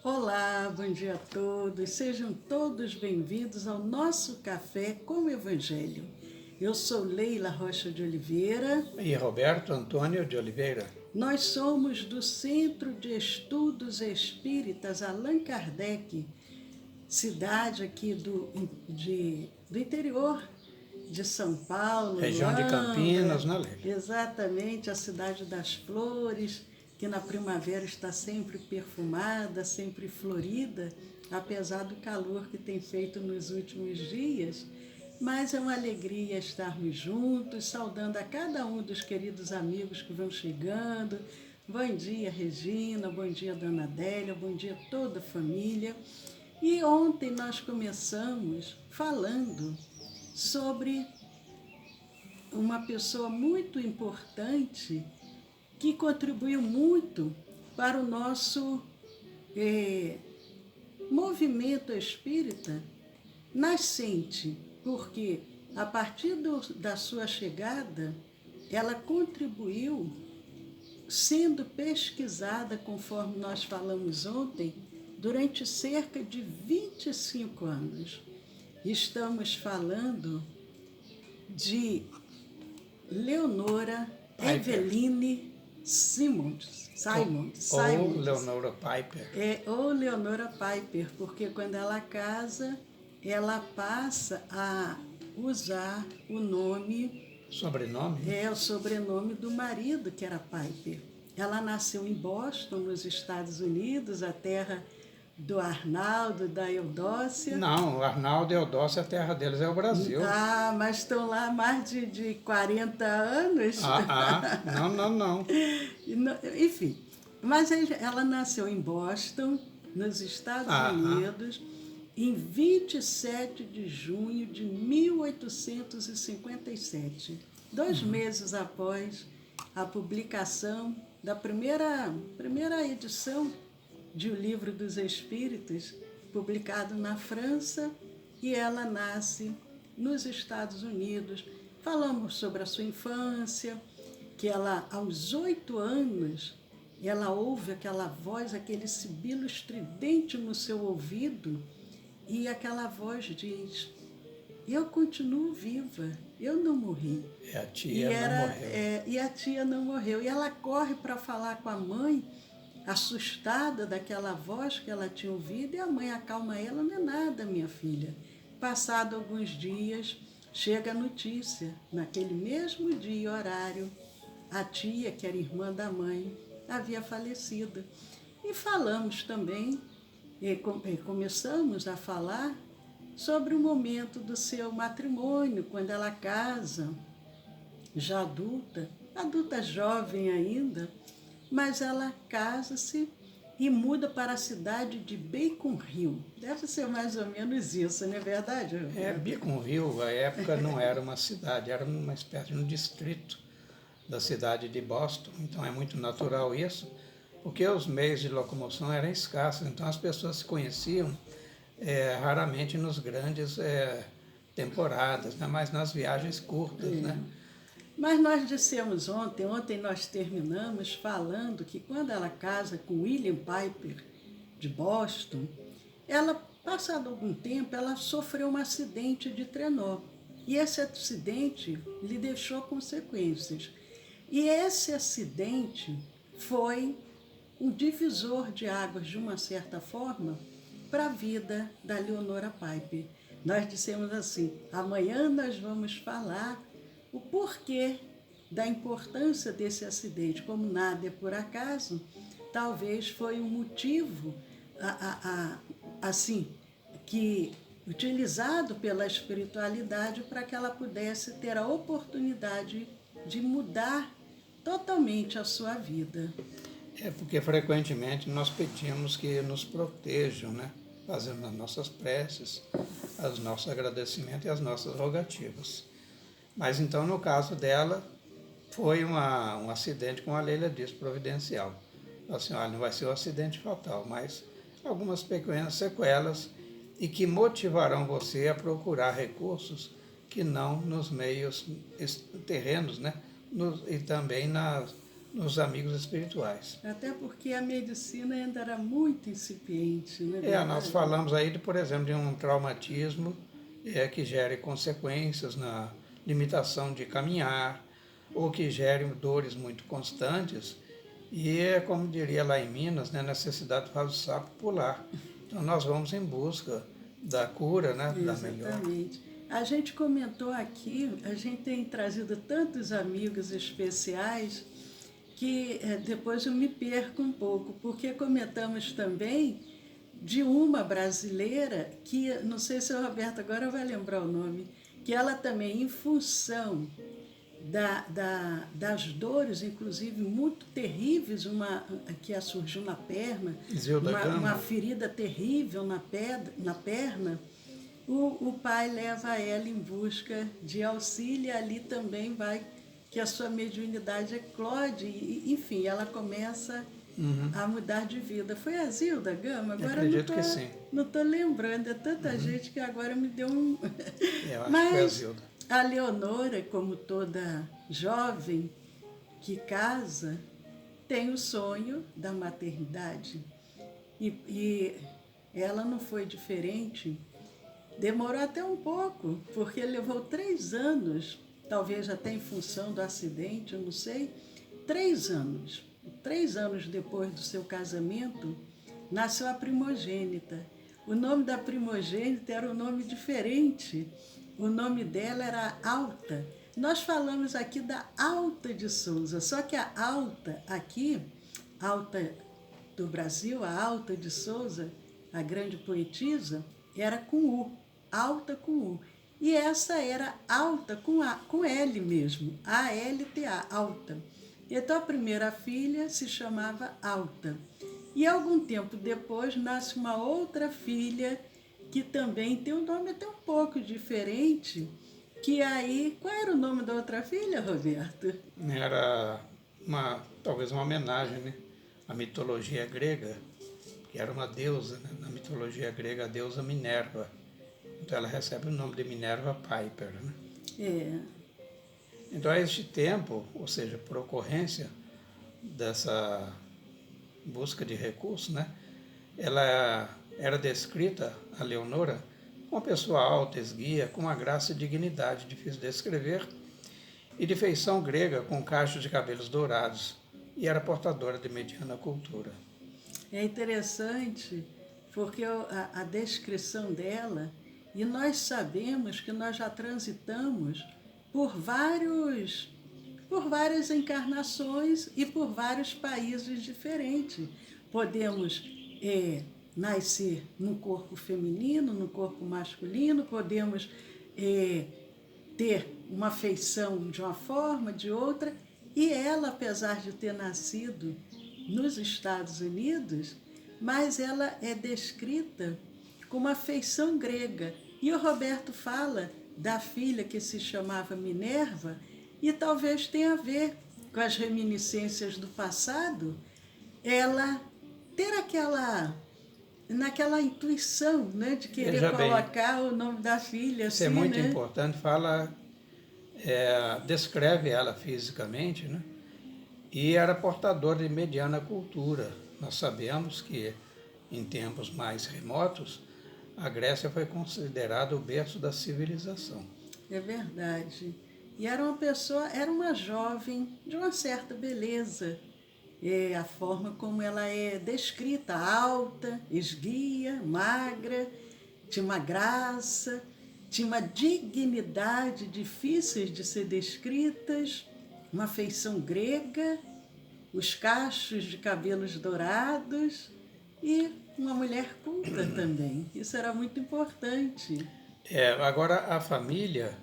Olá, bom dia a todos. Sejam todos bem-vindos ao nosso Café com o Evangelho. Eu sou Leila Rocha de Oliveira. E Roberto Antônio de Oliveira. Nós somos do Centro de Estudos Espíritas Allan Kardec, cidade aqui do interior de São Paulo. Região de Campinas, né, Leila? Exatamente, a cidade das flores, que na primavera está sempre perfumada, sempre florida, apesar do calor que tem feito nos últimos dias. Mas é uma alegria estarmos juntos, saudando a cada um dos queridos amigos que vão chegando. Bom dia, Regina, bom dia, Dona Adélia, bom dia toda a família. E ontem nós começamos falando sobre uma pessoa muito importante que contribuiu muito para o nosso movimento espírita nascente, porque a partir da sua chegada, ela contribuiu sendo pesquisada, conforme nós falamos ontem, durante cerca de 25 anos. Estamos falando de Leonora Eveline Simons. Ou Leonora Piper. Ou Leonora Piper, porque quando ela casa, ela passa a usar o nome... Sobrenome? O sobrenome do marido, que era Piper. Ela nasceu em Boston, nos Estados Unidos, a terra do Arnaldo, da Eudócia. Não, o Arnaldo e a Eudócia, a terra deles é o Brasil. Ah, mas estão lá há mais de 40 anos. Não. Enfim, mas ela nasceu em Boston, nos Estados Unidos, em 27 de junho de 1857, 2 meses após a publicação da primeira edição de O Livro dos Espíritos, publicado na França, e ela nasce nos Estados Unidos. Falamos sobre a sua infância, que ela, aos 8 anos, ela ouve aquela voz, aquele sibilo estridente no seu ouvido, e aquela voz diz: eu continuo viva, eu não morri. E a tia não morreu. E a tia não morreu. E ela corre para falar com a mãe, assustada daquela voz que ela tinha ouvido, e a mãe acalma ela: não é nada, minha filha. Passado alguns dias, chega a notícia, naquele mesmo dia e horário, a tia, que era irmã da mãe, havia falecido. E falamos também, começamos a falar sobre o momento do seu matrimônio, quando ela casa, já adulta jovem ainda, mas ela casa-se e muda para a cidade de Beacon Hill. Deve ser mais ou menos isso, não é verdade? Beacon Hill, à época, não era uma cidade, era uma espécie de um distrito da cidade de Boston. Então é muito natural isso, porque os meios de locomoção eram escassos, então as pessoas se conheciam raramente nos grandes temporadas, né? Mas nas viagens curtas, né? Mas nós dissemos ontem nós terminamos falando que quando ela casa com William Piper, de Boston, ela, passado algum tempo, ela sofreu um acidente de trenó. E esse acidente lhe deixou consequências. E esse acidente foi um divisor de águas, de uma certa forma, para a vida da Leonora Piper. Nós dissemos assim: amanhã nós vamos falar o porquê da importância desse acidente. Como nada é por acaso, talvez foi um motivo assim, que utilizado pela espiritualidade para que ela pudesse ter a oportunidade de mudar totalmente a sua vida. Porque frequentemente nós pedimos que nos protejam, né? Fazendo as nossas preces, os nossos agradecimentos e as nossas rogativas. Mas então, no caso dela, foi um acidente, como a Leila disse, providencial. Assim, olha, não vai ser um acidente fatal, mas algumas pequenas sequelas, e que motivarão você a procurar recursos que não nos meios terrenos, né? E também nos amigos espirituais. Até porque a medicina ainda era muito incipiente, né? Nós falamos aí, por exemplo, de um traumatismo que gere consequências na limitação de caminhar, ou que gere dores muito constantes, e como diria lá em Minas, né, necessidade faz o sapo pular. Então nós vamos em busca da cura, né, da melhor. Exatamente. A gente comentou aqui, a gente tem trazido tantos amigos especiais que depois eu me perco um pouco, porque comentamos também de uma brasileira que, não sei se o Roberto agora vai lembrar o nome, que ela também, em função das dores, inclusive muito terríveis, uma que surgiu na perna, uma ferida terrível na perna, o pai leva ela em busca de auxílio, e ali também vai que a sua mediunidade eclode, e, enfim, ela começa a mudar de vida. Foi a Zilda Gama? Agora não estou lembrando, é tanta gente que agora me deu um... Eu acho que foi a Zilda. A Leonora, como toda jovem que casa, tem o sonho da maternidade. E ela não foi diferente. Demorou até um pouco, porque levou 3 anos, talvez até em função do acidente, eu não sei, 3 anos. 3 anos depois do seu casamento, nasceu a primogênita. O nome da primogênita era um nome diferente. O nome dela era Alta. Nós falamos aqui da Alta de Souza, só que a Alta aqui, Alta do Brasil, a Alta de Souza, a grande poetisa, era com U, Alta com U. E essa era Alta com L mesmo, A-L-T-A, Alta. Então a primeira filha se chamava Alta. E algum tempo depois nasce uma outra filha que também tem um nome até um pouco diferente, que aí... Qual era o nome da outra filha, Roberto? Era talvez uma homenagem, né, à mitologia grega, que era uma deusa, né, na mitologia grega, a deusa Minerva. Então ela recebe o nome de Minerva Piper, né? Então a este tempo, ou seja, por ocorrência dessa busca de recursos, né, ela era descrita, a Leonora, uma pessoa alta, esguia, com uma graça e dignidade difícil de descrever, e de feição grega, com cachos de cabelos dourados, e era portadora de mediana cultura. É interessante, porque a descrição dela, e nós sabemos que nós já transitamos por várias encarnações e por vários países diferentes. Podemos nascer num corpo feminino, num corpo masculino, podemos ter uma feição de uma forma, de outra, e ela, apesar de ter nascido nos Estados Unidos, mas ela é descrita com uma feição grega. E o Roberto fala da filha que se chamava Minerva, e talvez tenha a ver com as reminiscências do passado, ela ter naquela intuição, né, de querer colocar o nome da filha. Isso assim, é muito importante, descreve ela fisicamente, né, e era portadora de mediana cultura. Nós sabemos que, em tempos mais remotos, a Grécia foi considerada o berço da civilização. É verdade. E era uma jovem de uma certa beleza. A forma como ela é descrita, alta, esguia, magra, tinha uma graça, tinha uma dignidade difíceis de ser descritas, uma feição grega, os cachos de cabelos dourados e uma mulher culta também. Isso era muito importante. Agora a família,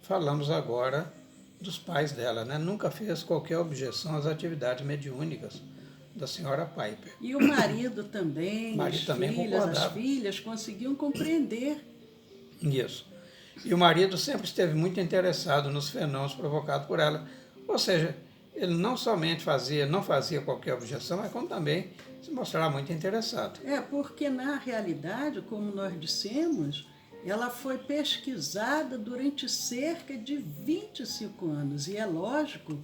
falamos agora dos pais dela, né? Nunca fez qualquer objeção às atividades mediúnicas da senhora Piper. E o marido também, as filhas conseguiam compreender. Isso. E o marido sempre esteve muito interessado nos fenômenos provocados por ela. Ou seja, ele não somente não fazia qualquer objeção, mas como também se mostrava muito interessado. Porque na realidade, como nós dissemos, ela foi pesquisada durante cerca de 25 anos. E é lógico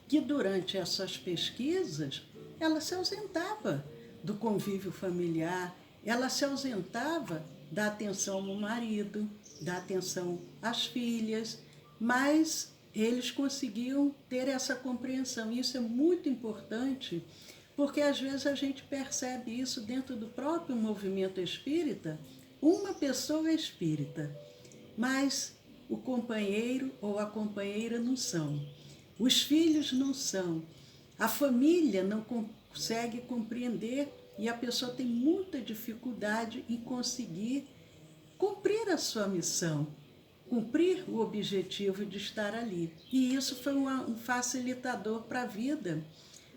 que durante essas pesquisas ela se ausentava do convívio familiar, ela se ausentava da atenção ao marido, da atenção às filhas, mas eles conseguiam ter essa compreensão. Isso é muito importante, porque às vezes a gente percebe isso dentro do próprio movimento espírita. Uma pessoa é espírita, mas o companheiro ou a companheira não são. Os filhos não são. A família não consegue compreender e a pessoa tem muita dificuldade em conseguir cumprir a sua missão, cumprir o objetivo de estar ali. E isso foi um facilitador para a vida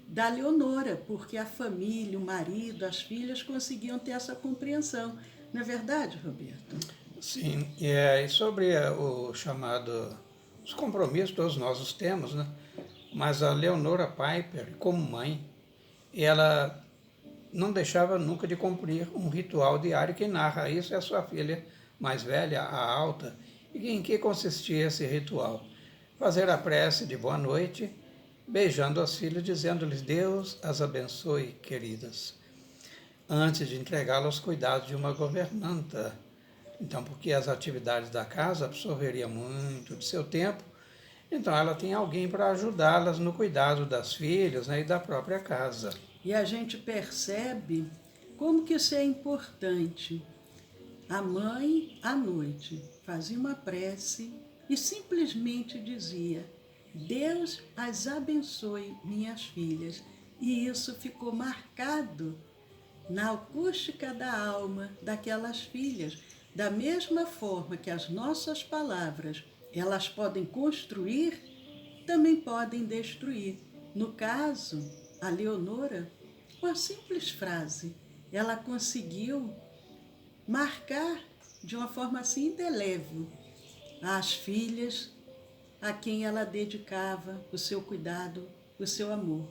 da Leonora, porque a família, o marido, as filhas conseguiam ter essa compreensão. Não é verdade, Roberto? Sim, e sobre o chamado, os compromissos, todos nós os temos, né? Mas a Leonora Piper, como mãe, ela não deixava nunca de cumprir um ritual diário. Quem narra isso é a sua filha mais velha, a Alta. E em que consistia esse ritual? Fazer a prece de boa noite, beijando as filhas, dizendo-lhes: Deus as abençoe, queridas, antes de entregá-las aos cuidados de uma governanta. Então, porque as atividades da casa absorveriam muito de seu tempo, então ela tem alguém para ajudá-las no cuidado das filhas, né, e da própria casa. E a gente percebe como que isso é importante. A mãe, à noite, fazia uma prece e simplesmente dizia: Deus as abençoe, minhas filhas. E isso ficou marcado na acústica da alma daquelas filhas. Da mesma forma que as nossas palavras, elas podem construir, também podem destruir. No caso, a Leonora, com a simples frase, ela conseguiu marcar de uma forma assim indelével as filhas a quem ela dedicava o seu cuidado, o seu amor.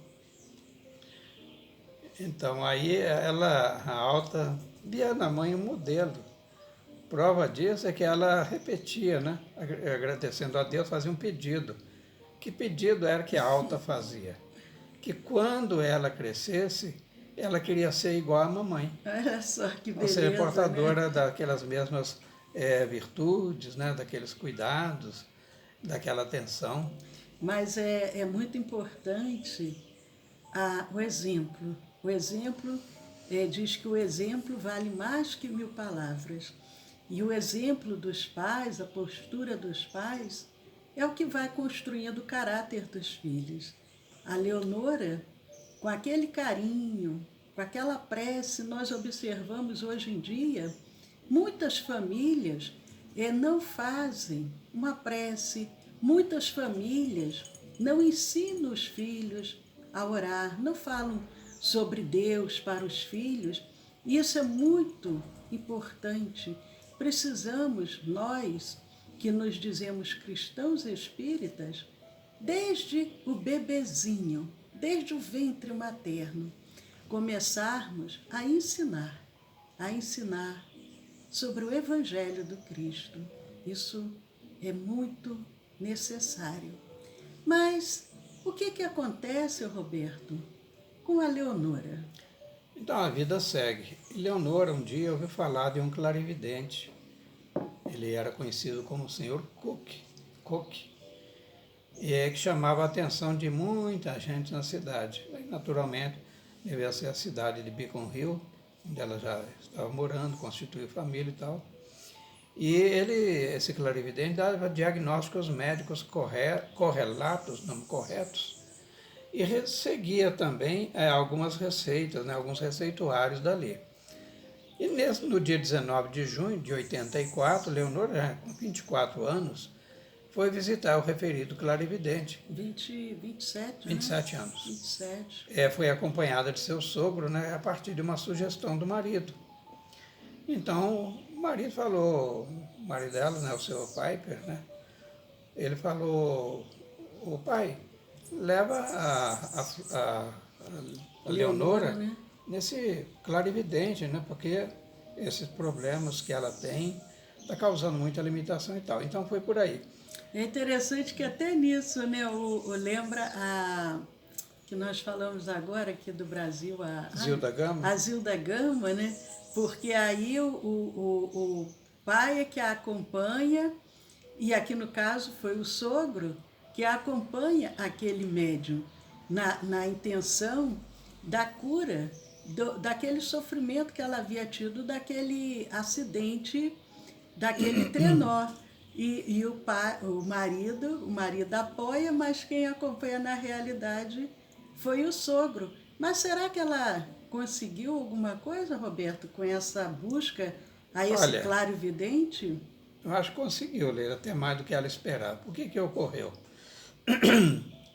Então aí ela, a Alta, via na mãe um modelo. Prova disso é que ela repetia, né? Agradecendo a Deus, fazia um pedido. Que pedido era que a Alta fazia? Que quando ela crescesse, ela queria ser igual à mamãe. Olha só que Ou beleza, seja, portadora, né? daquelas mesmas virtudes, né? Daqueles cuidados, daquela atenção. Mas é muito importante o exemplo. O exemplo diz que o exemplo vale mais que 1000 palavras. E o exemplo dos pais, a postura dos pais, é o que vai construindo o caráter dos filhos. A Leonora, com aquele carinho, com aquela prece, nós observamos hoje em dia, muitas famílias não fazem uma prece, muitas famílias não ensinam os filhos a orar, não falam sobre Deus para os filhos. E isso é muito importante. Precisamos, nós que nos dizemos cristãos espíritas, desde o bebezinho, desde o ventre materno, começarmos a ensinar sobre o Evangelho do Cristo. Isso é muito necessário. Mas o que acontece, Roberto, com a Leonora? Então a vida segue. E Leonora um dia ouviu falar de um clarividente. Ele era conhecido como o Sr. Cook, que chamava a atenção de muita gente na cidade. E, naturalmente, devia ser a cidade de Beacon Hill, onde ela já estava morando, constituiu família e tal. E esse clarividente dava diagnósticos médicos correlatos, não corretos, e seguia também algumas receitas, né, alguns receituários dali. E no dia 19 de junho de 84, Leonora, com 24 anos, foi visitar o referido clarividente. 27 anos. 27. Foi acompanhada de seu sogro, né, a partir de uma sugestão do marido. Então, o marido falou, o marido dela, né, o seu Piper, né, ele falou: o pai, leva a Leonora, né? Nesse clarividente, né, porque esses problemas que ela tem está causando muita limitação e tal. Então foi por aí. É interessante que até nisso, né, lembra que nós falamos agora aqui do Brasil, Zilda Gama? a Zilda Gama, né? Porque aí o pai é que a acompanha, e aqui no caso foi o sogro, que acompanha aquele médium na intenção da cura daquele sofrimento que ela havia tido, daquele acidente, daquele trenó. E o marido apoia, mas quem acompanha na realidade foi o sogro. Mas será que ela conseguiu alguma coisa, Roberto, com essa busca a esse Olha, clarividente? eu acho que conseguiu ler até mais do que ela esperava. O que ocorreu?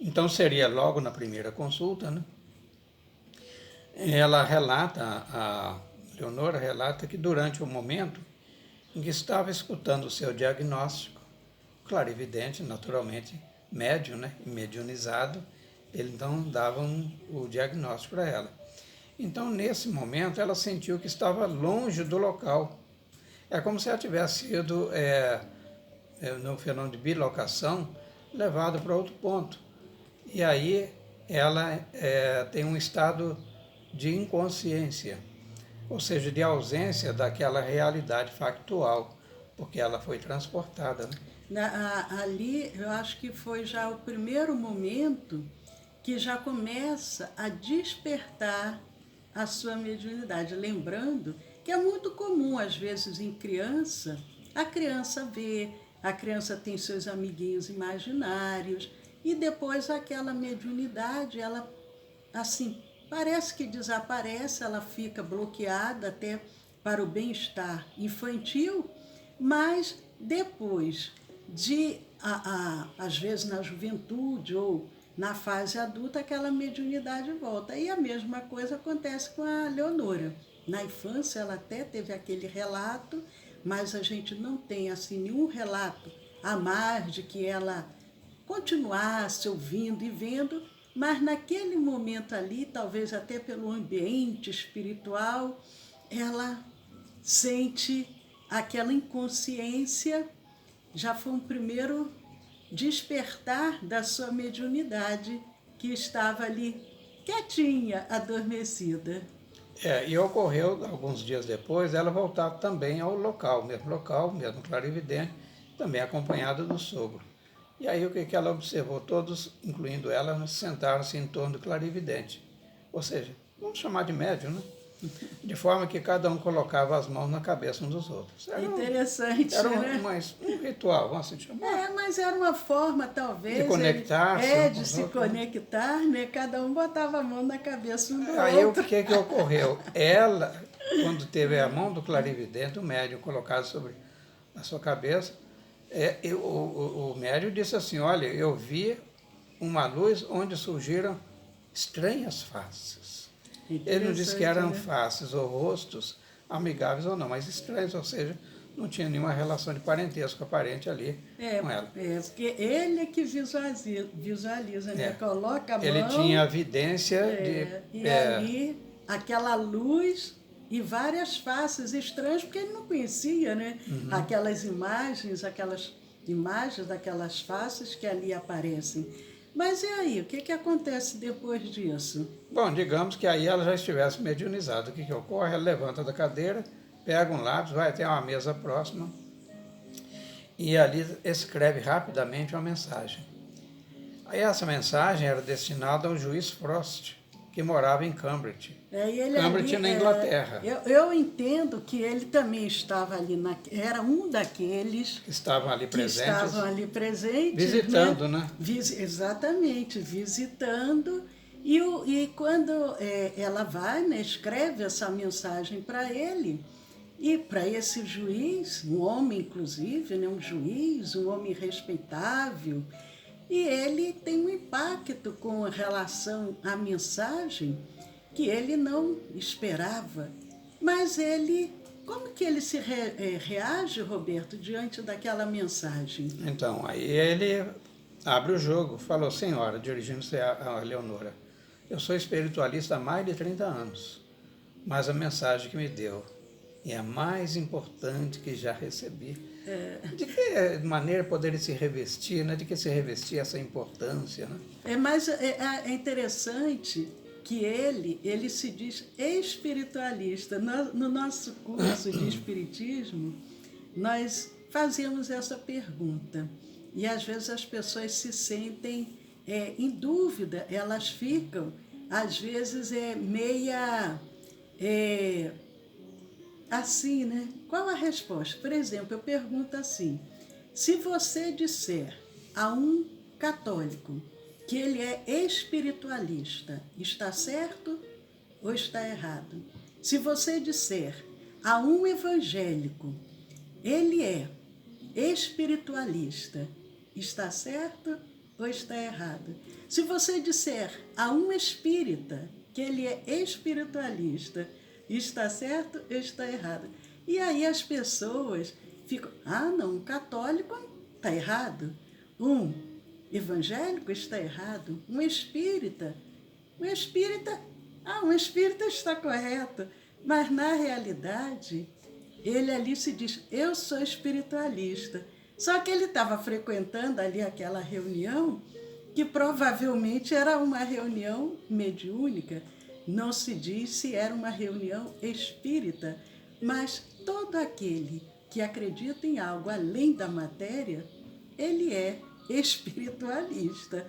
Então seria logo na primeira consulta, né? Ela relata, a Leonora relata que durante o momento em que estava escutando o seu diagnóstico, clarividente, naturalmente, médium, né, mediunizado, ele então dava o diagnóstico para ela. Então, nesse momento, ela sentiu que estava longe do local. É como se ela tivesse sido, no fenômeno de bilocação, levado para outro ponto. E aí ela tem um estado de inconsciência, ou seja, de ausência daquela realidade factual, porque ela foi transportada. Né? Ali, eu acho que foi já o primeiro momento que já começa a despertar a sua mediunidade. Lembrando que é muito comum, às vezes, em criança, a criança vê, a criança tem seus amiguinhos imaginários, e depois aquela mediunidade, ela, assim, parece que desaparece, ela fica bloqueada até para o bem-estar infantil, mas depois às vezes na juventude ou na fase adulta, aquela mediunidade volta. E a mesma coisa acontece com a Leonora. Na infância ela até teve aquele relato, mas a gente não tem assim nenhum relato a mais de que ela continuasse ouvindo e vendo, mas naquele momento ali, talvez até pelo ambiente espiritual, ela sente aquela inconsciência. Já foi um primeiro despertar da sua mediunidade, que estava ali quietinha, adormecida. E ocorreu, alguns dias depois, ela voltar também ao local, mesmo clarividente, também acompanhada do sogro. E aí o que ela observou? Todos, incluindo ela, sentaram-se em torno do clarividente. Ou seja, vamos chamar de médium, né? De forma que cada um colocava as mãos na cabeça uns dos outros. Interessante, era né? Um ritual, vamos assim chamar. Mas era uma forma, talvez, de conectar-se. de se conectar, né? Cada um botava a mão na cabeça um do aí outro. O que ocorreu? Ela, quando teve a mão do clarividente, o médium colocado sobre a sua cabeça, o médium disse assim, olha, eu vi uma luz onde surgiram estranhas faces. Ele não disse que eram, né, faces ou rostos amigáveis ou não, mas estranhos, ou seja, não tinha nenhuma relação de parentesco aparente ali com ela. Porque ele é que visualiza, né? Coloca a mão. Ele tinha a vidência E ali, aquela luz e várias faces estranhas, porque ele não conhecia, né? Aquelas imagens daquelas faces que ali aparecem. Mas e aí, o que acontece depois disso? Bom, digamos que aí ela já estivesse mediunizada. O que ocorre? Ela levanta da cadeira, pega um lápis, vai até uma mesa próxima e ali escreve rapidamente uma mensagem. Aí essa mensagem era destinada ao juiz Frost, que morava em Cambridge. Cambridge na Inglaterra. Eu entendo que ele também estava ali, era um daqueles que estavam ali presentes. Visitando, né? Exatamente, visitando. E quando ela vai, né, escreve essa mensagem para ele, e para esse juiz, um homem inclusive, né, um juiz, um homem respeitável, e ele tem um impacto com relação à mensagem que ele não esperava. Mas como que ele se reage, Roberto, diante daquela mensagem? Então, aí ele abre o jogo, falou, senhora, dirigindo-se a Leonora, eu sou espiritualista há mais de 30 anos, mas a mensagem que me deu e a mais importante que já recebi. De que maneira poderia se revestir, né? De que se revestir essa importância, né? Mas é interessante que ele se diz espiritualista. No nosso curso de Espiritismo, nós fazemos essa pergunta. E às vezes as pessoas se sentem em dúvida, elas ficam, às vezes, meia assim, né? Qual a resposta? Por exemplo, eu pergunto assim: se você disser a um católico que ele é espiritualista, está certo ou está errado? Se você disser a um evangélico, ele é espiritualista, está certo ou está errado? Se você disser a um espírita que ele é espiritualista, está certo ou está errado? E aí as pessoas ficam, não, um católico está errado, um evangélico está errado, um espírita está correto. Mas na realidade, ele ali se diz, eu sou espiritualista. Só que ele estava frequentando ali aquela reunião, que provavelmente era uma reunião mediúnica. Não se diz se era uma reunião espírita, mas todo aquele que acredita em algo além da matéria, ele é espiritualista.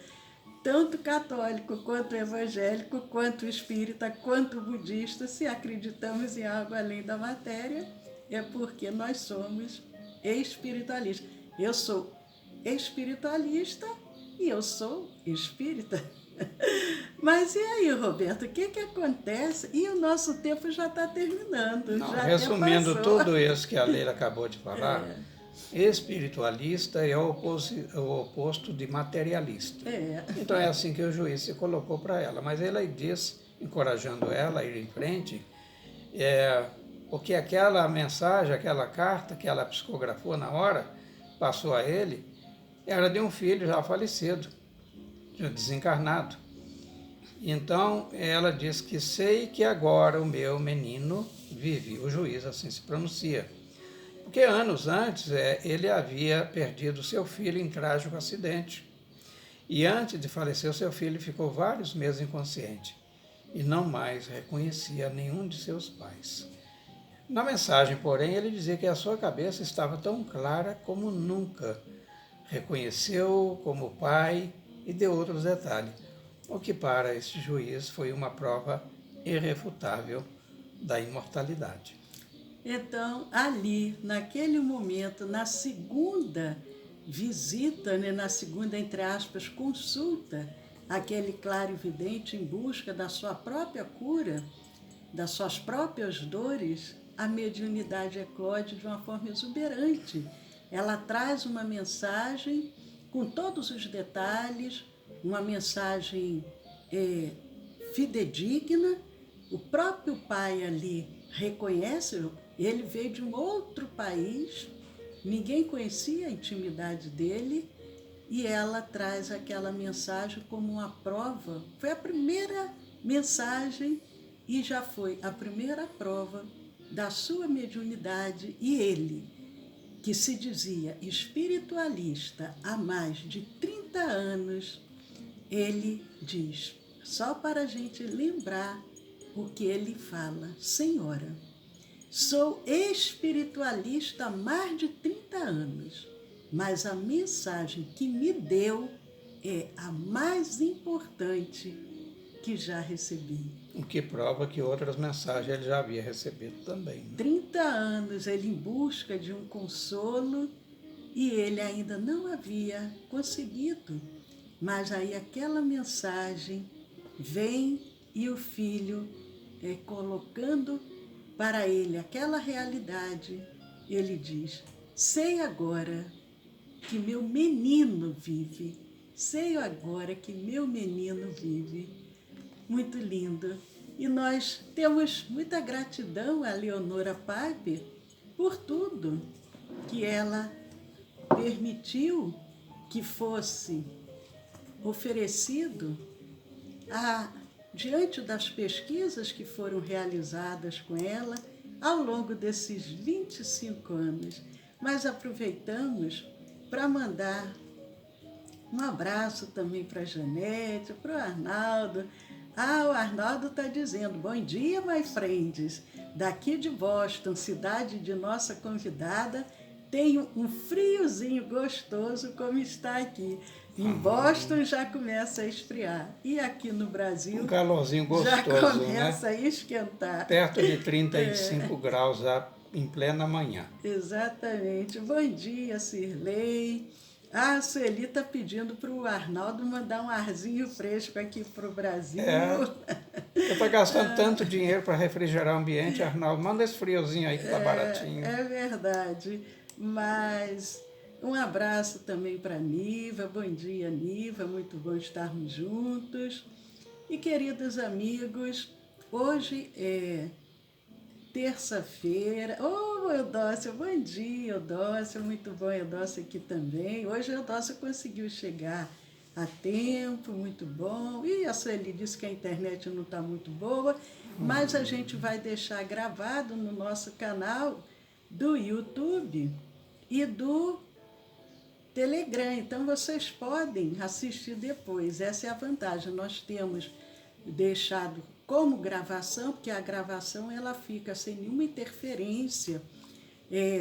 Tanto católico, quanto evangélico, quanto espírita, quanto budista, se acreditamos em algo além da matéria, é porque nós somos espiritualistas. Eu sou espiritualista e eu sou espírita. Mas e aí, Roberto, o que acontece? E o nosso tempo já está terminando. Não, já resumindo tudo isso que a Leila acabou de falar, espiritualista é o oposto de materialista. Então é assim que o juiz se colocou para ela. Mas ele diz, encorajando ela a ir em frente, porque aquela mensagem, aquela carta que ela psicografou na hora, passou a ele, era de um filho já falecido, desencarnado. Então ela diz que sei que agora o meu menino vive. O juiz assim se pronuncia. Porque anos antes ele havia perdido seu filho em trágico acidente. E antes de falecer, o seu filho ficou vários meses inconsciente e não mais reconhecia nenhum de seus pais. Na mensagem, porém, ele dizia que a sua cabeça estava tão clara como nunca. Reconheceu como pai e deu outros detalhes, o que para este juiz foi uma prova irrefutável da imortalidade. Então, ali, naquele momento, na segunda visita, né, na segunda, entre aspas, consulta, aquele clarividente em busca da sua própria cura, das suas próprias dores, a mediunidade eclode de uma forma exuberante. Ela traz uma mensagem com todos os detalhes, uma mensagem fidedigna. O próprio pai ali reconhece, ele veio de um outro país, ninguém conhecia a intimidade dele, e ela traz aquela mensagem como uma prova. Foi a primeira mensagem e já foi a primeira prova da sua mediunidade. E ele, que se dizia espiritualista há mais de 30 anos, ele diz, só para a gente lembrar o que ele fala: Senhora, sou espiritualista há mais de 30 anos, mas a mensagem que me deu é a mais importante que já recebi. O que prova que outras mensagens ele já havia recebido também. Né? 30 anos ele em busca de um consolo e ele ainda não havia conseguido. Mas aí aquela mensagem vem e o filho colocando para ele aquela realidade, ele diz, sei agora que meu menino vive, sei agora que meu menino vive. Muito lindo. E nós temos muita gratidão a Leonora Piper por tudo que ela permitiu que fosse oferecido diante das pesquisas que foram realizadas com ela, ao longo desses 25 anos. Mas aproveitamos para mandar um abraço também para a Janete, para o Arnaldo. O Arnaldo está dizendo, bom dia, my friends. Daqui de Boston, cidade de nossa convidada, tem um friozinho gostoso como está aqui. Em Boston já começa a esfriar. E aqui no Brasil Um calorzinho gostoso, já começa né? a esquentar. Perto de 35 graus já em plena manhã. Exatamente. Bom dia, Cirlei. A Sueli está pedindo para o Arnaldo mandar um arzinho fresco aqui para o Brasil. Eu estou gastando tanto dinheiro para refrigerar o ambiente, Arnaldo, manda esse friozinho aí que está baratinho. É verdade. Mas um abraço também para a Niva. Bom dia, Niva. Muito bom estarmos juntos. E, queridos amigos, hoje é terça-feira. Eudócia, bom dia, Eudócia. Muito bom, Eudócia, aqui também. Hoje a Eudócia conseguiu chegar a tempo, muito bom. E a Sueli disse que a internet não está muito boa, mas a gente vai deixar gravado no nosso canal do YouTube e do Telegram. Então, vocês podem assistir depois. Essa é a vantagem. Nós temos deixado como gravação, porque a gravação ela fica sem nenhuma interferência,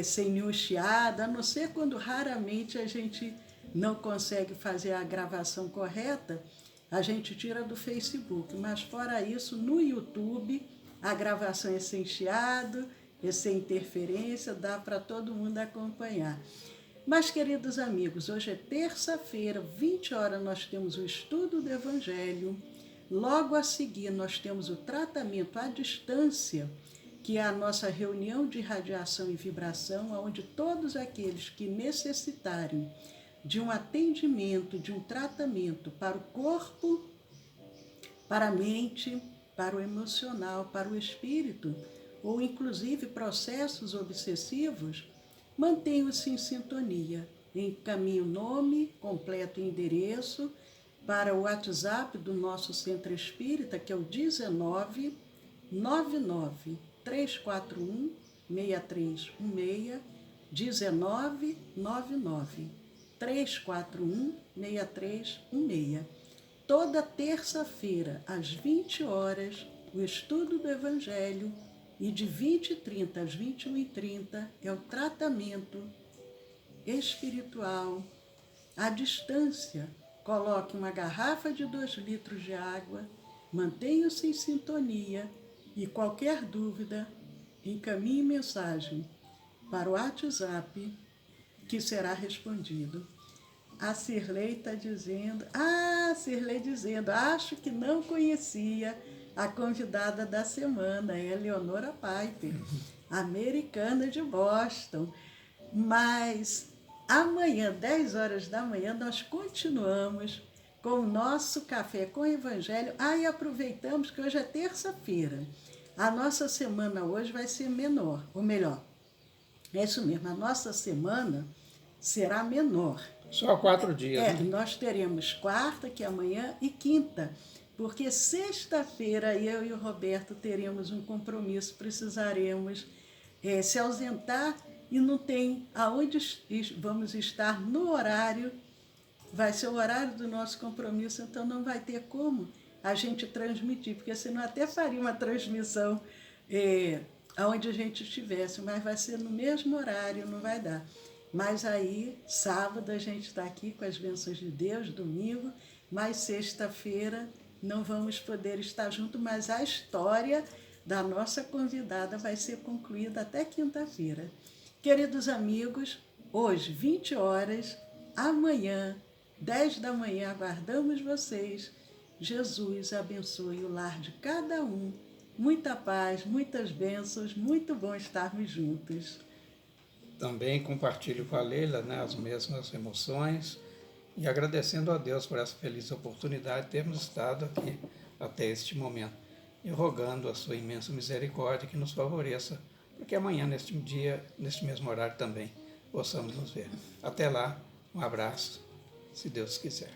sem nenhum chiado, a não ser quando raramente a gente não consegue fazer a gravação correta, a gente tira do Facebook. Mas fora isso, no YouTube, a gravação é sem chiado, é sem interferência, dá para todo mundo acompanhar. Mas, queridos amigos, hoje é terça-feira, 20 horas, nós temos o estudo do Evangelho. Logo a seguir, nós temos o tratamento à distância, que é a nossa reunião de radiação e vibração, onde todos aqueles que necessitarem de um atendimento, de um tratamento para o corpo, para a mente, para o emocional, para o espírito, ou inclusive processos obsessivos, mantenham-se em sintonia. Encaminhe o nome, completo e endereço para o WhatsApp do nosso Centro Espírita, que é o 19 99 341 6316, 19 99 341 6316. Toda terça-feira, às 20 horas, o estudo do Evangelho, e de 20h30 às 21h30 é o tratamento espiritual à distância. Coloque uma garrafa de 2 litros de água, mantenha-se em sintonia e qualquer dúvida, encaminhe mensagem para o WhatsApp que será respondido. A Cirlei está dizendo, Cirlei dizendo, acho que não conhecia a convidada da semana, é a Eleonora Piper, americana de Boston. Mas amanhã, 10 horas da manhã, nós continuamos com o nosso Café com o Evangelho. E aproveitamos que hoje é terça-feira. A nossa semana hoje vai ser menor, ou melhor, é isso mesmo, a nossa semana será menor. Só 4 dias. Né? Nós teremos quarta, que é amanhã, e quinta, porque sexta-feira eu e o Roberto teremos um compromisso, precisaremos se ausentar e não tem aonde vamos estar no horário, vai ser o horário do nosso compromisso, então não vai ter como a gente transmitir, porque senão até faria uma transmissão aonde a gente estivesse, mas vai ser no mesmo horário, não vai dar. Mas aí, sábado, a gente está aqui com as bênçãos de Deus, domingo, mas sexta-feira não vamos poder estar juntos, mas a história da nossa convidada vai ser concluída até quinta-feira. Queridos amigos, hoje, 20 horas, amanhã, 10 da manhã, aguardamos vocês. Jesus abençoe o lar de cada um. Muita paz, muitas bênçãos, muito bom estarmos juntos. Também compartilho com a Leila, né, as mesmas emoções e agradecendo a Deus por essa feliz oportunidade de termos estado aqui até este momento e rogando a sua imensa misericórdia que nos favoreça, porque amanhã, neste dia, neste mesmo horário também, possamos nos ver. Até lá, um abraço, se Deus quiser.